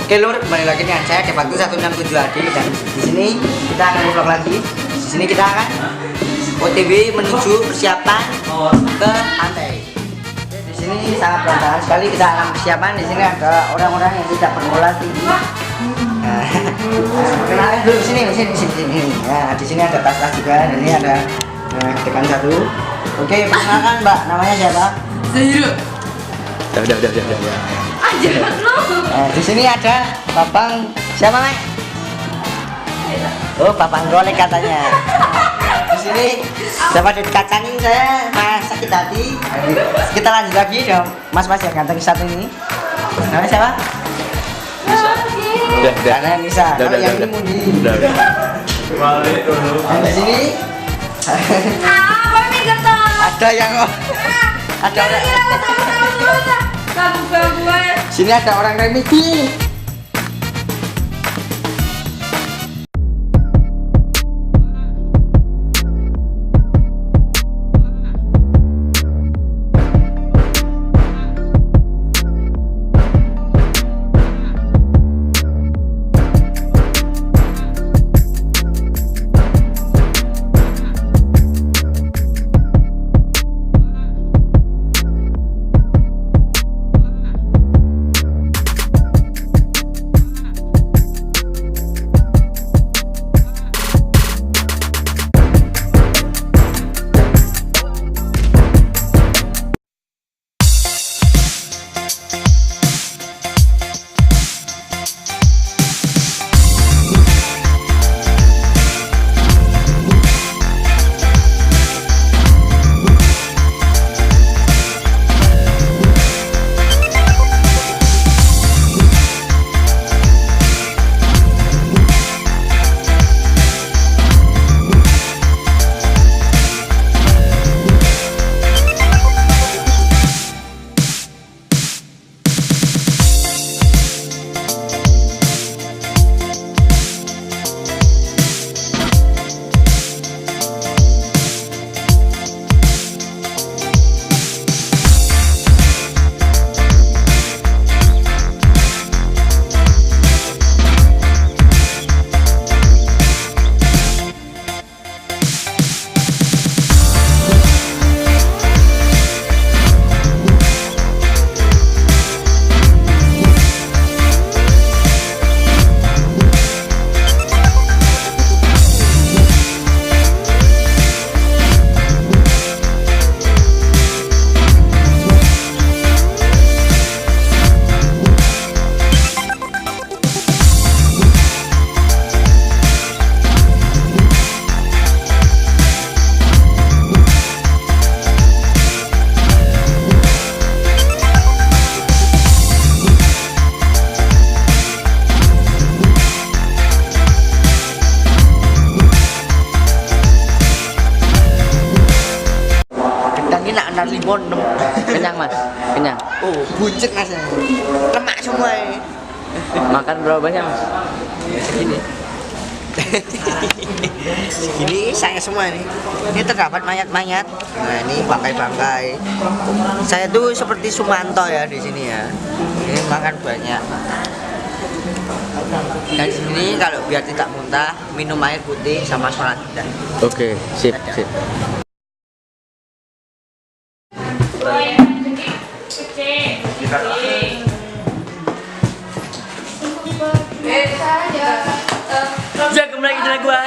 Oke lur, kembali lagi dengan saya Devantu 167 Adi dan di sini kita akan vlog lagi. Di sini kita akan OTW menuju persiapan ke pantai. Di sini sangat berantakan sekali kita akan persiapan. Di sini ada orang-orang yang tidak bermoral tinggi. Kenalin dulu sini. Nah, di sini ada tas-tas juga. Dan ini ada dekan satu. Oke, perkenalkan Mbak, namanya siapa? Zahira. Udah. Aja lu. Di sini ada Papang siapa, Mek? Oh, Papang golek katanya. Di sini sama di kacangin saya Mas sakit hati. Kita lanjut lagi dong, Mas yang ganteng satu ini. Namanya siapa? Udah. Karena Nisa. Kalau yang ini Mundi. Dan di sini ada yang ada orang. Sini ada orang remedi. Limun kenyang Mas, kenyang. Oh, buncit Mas, lemak semua ini. Makan berapa banyak Mas? Segini. Segini saya semua ini. Ini terdapat mayat-mayat. Nah ini bangkai-bangkai. Saya tuh seperti Sumanto ya di sini ya. Ini makan banyak. Dan di sini kalau biar tidak muntah minum air putih sama sholat. Oke, sip. Jangan kembali lagi gua.